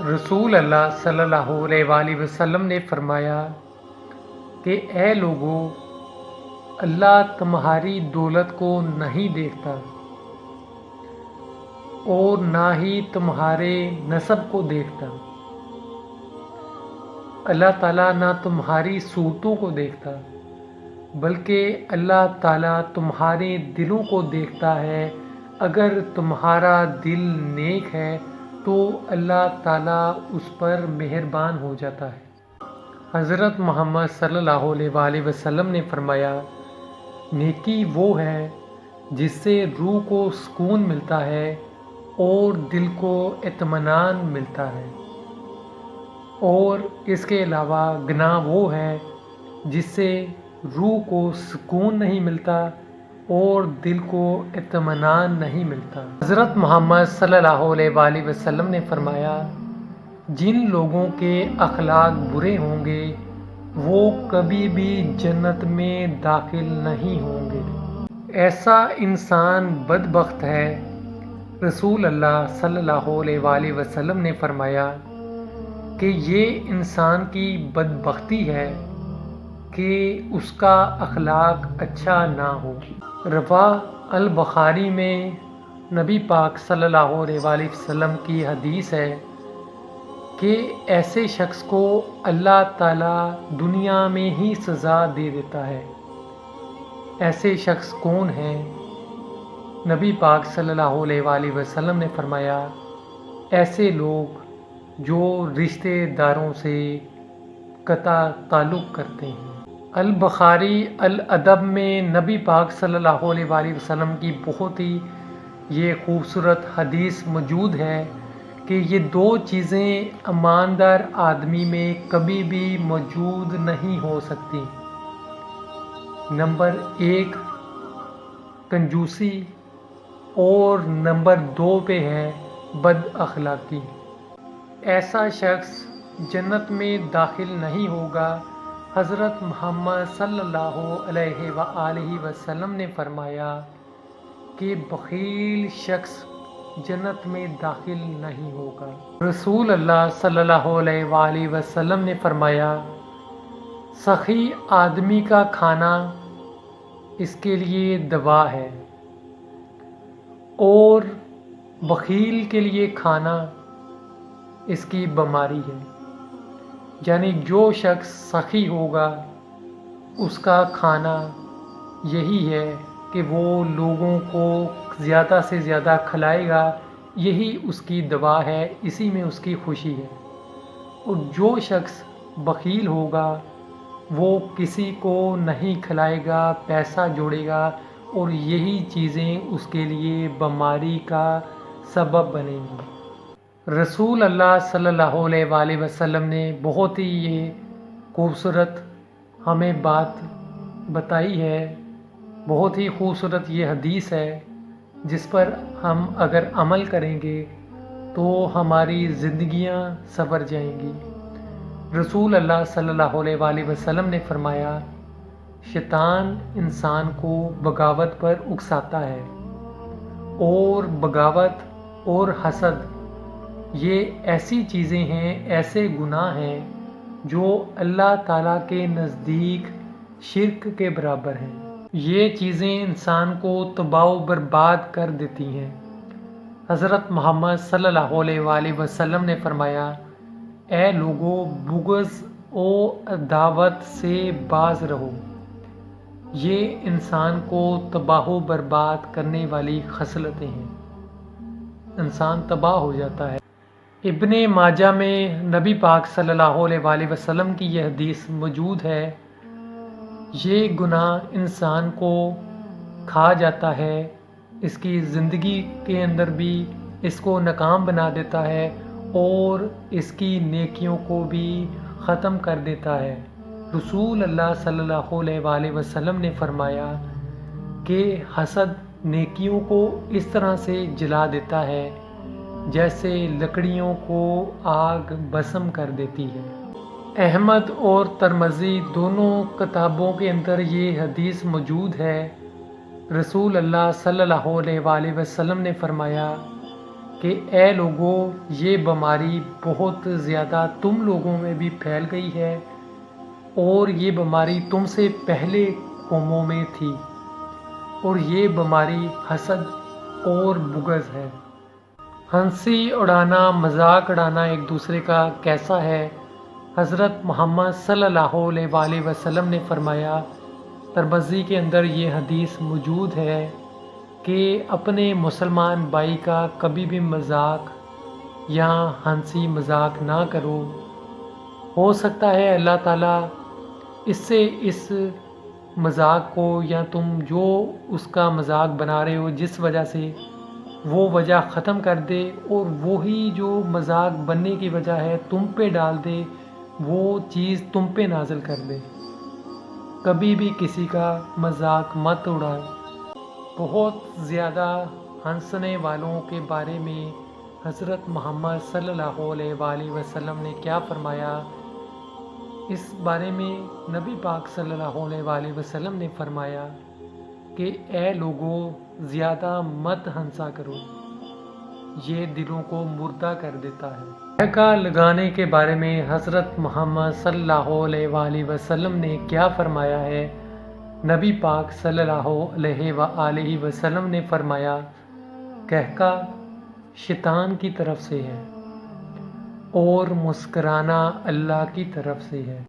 رسول اللہ صلی اللہ علیہ وآلہ وسلم نے فرمایا کہ اے لوگو، اللہ تمہاری دولت کو نہیں دیکھتا اور نہ ہی تمہارے نسب کو دیکھتا۔ اللہ تعالیٰ نہ تمہاری صورتوں کو دیکھتا بلکہ اللہ تعالیٰ تمہارے دلوں کو دیکھتا ہے۔ اگر تمہارا دل نیک ہے تو اللہ تعالیٰ اس پر مہربان ہو جاتا ہے۔ حضرت محمد صلی اللہ علیہ وآلہ وسلم نے فرمایا، نیکی وہ ہے جس سے روح کو سکون ملتا ہے اور دل کو اطمینان ملتا ہے، اور اس کے علاوہ گناہ وہ ہے جس سے روح کو سکون نہیں ملتا اور دل کو اطمینان نہیں ملتا۔ حضرت محمد صلی اللہ علیہ وآلہ وسلم نے فرمایا، جن لوگوں کے اخلاق برے ہوں گے وہ کبھی بھی جنت میں داخل نہیں ہوں گے۔ ایسا انسان بدبخت ہے۔ رسول اللہ صلی اللہ علیہ وآلہ وسلم نے فرمایا کہ یہ انسان کی بدبختی ہے کہ اس کا اخلاق اچھا نہ ہو۔ رواہ البخاری میں نبی پاک صلی اللہ علیہ وآلہ وسلم کی حدیث ہے کہ ایسے شخص کو اللہ تعالیٰ دنیا میں ہی سزا دے دیتا ہے۔ ایسے شخص کون ہیں؟ نبی پاک صلی اللہ علیہ وآلہ وسلم نے فرمایا، ایسے لوگ جو رشتہ داروں سے قطع تعلق کرتے ہیں۔ البخاری الادب میں نبی پاک صلی اللہ علیہ وآلہ وسلم کی بہت ہی یہ خوبصورت حدیث موجود ہے کہ یہ دو چیزیں ایماندار آدمی میں کبھی بھی موجود نہیں ہو سکتی۔ نمبر 1 کنجوسی اور نمبر 2 پہ ہے بد اخلاقی۔ ایسا شخص جنت میں داخل نہیں ہوگا۔ حضرت محمد صلی اللہ علیہ وآلہ وسلم نے فرمایا کہ بخیل شخص جنت میں داخل نہیں ہوگا۔ رسول اللہ صلی اللہ علیہ وآلہ وسلم نے فرمایا، سخی آدمی کا کھانا اس کے لیے دوا ہے اور بخیل کے لیے کھانا اس کی بیماری ہے۔ یعنی جو شخص سخی ہوگا اس کا کھانا یہی ہے کہ وہ لوگوں کو زیادہ سے زیادہ کھلائے گا، یہی اس کی دوا ہے، اسی میں اس کی خوشی ہے۔ اور جو شخص بخیل ہوگا وہ کسی کو نہیں کھلائے گا، پیسہ جوڑے گا اور یہی چیزیں اس کے لیے بیماری کا سبب بنیں گی۔ رسول اللہ صلی اللہ علیہ وآلہ وسلم نے بہت ہی یہ خوبصورت ہمیں بات بتائی ہے، بہت ہی خوبصورت یہ حدیث ہے جس پر ہم اگر عمل کریں گے تو ہماری زندگیاں سنور جائیں گی۔ رسول اللہ صلی اللہ علیہ وآلہ وسلم نے فرمایا، شیطان انسان کو بغاوت پر اکساتا ہے، اور بغاوت اور حسد یہ ایسی چیزیں ہیں، ایسے گناہ ہیں جو اللہ تعالیٰ کے نزدیک شرک کے برابر ہیں۔ یہ چیزیں انسان کو تباہ و برباد کر دیتی ہیں۔ حضرت محمد صلی اللہ علیہ وآلہ وسلم نے فرمایا، اے لوگو، بغض و عداوت سے باز رہو، یہ انسان کو تباہ و برباد کرنے والی خصلتیں ہیں، انسان تباہ ہو جاتا ہے۔ ابن ماجہ میں نبی پاک صلی اللہ علیہ وآلہ وسلم کی یہ حدیث موجود ہے، یہ گناہ انسان کو کھا جاتا ہے، اس کی زندگی کے اندر بھی اس کو ناکام بنا دیتا ہے اور اس کی نیکیوں کو بھی ختم کر دیتا ہے۔ رسول اللہ صلی اللہ علیہ وآلہ وسلم نے فرمایا کہ حسد نیکیوں کو اس طرح سے جلا دیتا ہے جیسے لکڑیوں کو آگ بھسم کر دیتی ہے۔ احمد اور ترمذی دونوں کتابوں کے اندر یہ حدیث موجود ہے۔ رسول اللہ صلی اللہ علیہ وآلہ وسلم نے فرمایا کہ اے لوگوں، یہ بیماری بہت زیادہ تم لوگوں میں بھی پھیل گئی ہے، اور یہ بیماری تم سے پہلے قوموں میں تھی، اور یہ بیماری حسد اور بغض ہے۔ ہنسی اڑانا، مذاق اڑانا ایک دوسرے کا کیسا ہے؟ حضرت محمد صلی اللہ علیہ وآلہ وسلم نے فرمایا، ترمذی کے اندر یہ حدیث موجود ہے کہ اپنے مسلمان بھائی کا کبھی بھی مذاق یا ہنسی مذاق نہ کرو۔ ہو سکتا ہے اللہ تعالیٰ اس مذاق کو، یا تم جو اس کا مذاق بنا رہے ہو جس وجہ سے، وہ وجہ ختم کر دے، اور وہی جو مذاق بننے کی وجہ ہے تم پہ ڈال دے، وہ چیز تم پہ نازل کر دے۔ کبھی بھی کسی کا مذاق مت اڑائے۔ بہت زیادہ ہنسنے والوں کے بارے میں حضرت محمد صلی اللہ علیہ وآلہ وسلم نے کیا فرمایا؟ اس بارے میں نبی پاک صلی اللہ علیہ وآلہ وسلم نے فرمایا کہ اے لوگوں، زیادہ مت ہنسا کرو، یہ دلوں کو مردہ کر دیتا ہے۔ ٹھیکہ لگانے کے بارے میں حضرت محمد صلی اللہ علیہ وآلہ وسلم نے کیا فرمایا ہے؟ نبی پاک صلی اللہ علیہ وآلہ وسلم نے فرمایا، ٹھیکہ شیطان کی طرف سے ہے اور مسکرانا اللہ کی طرف سے ہے۔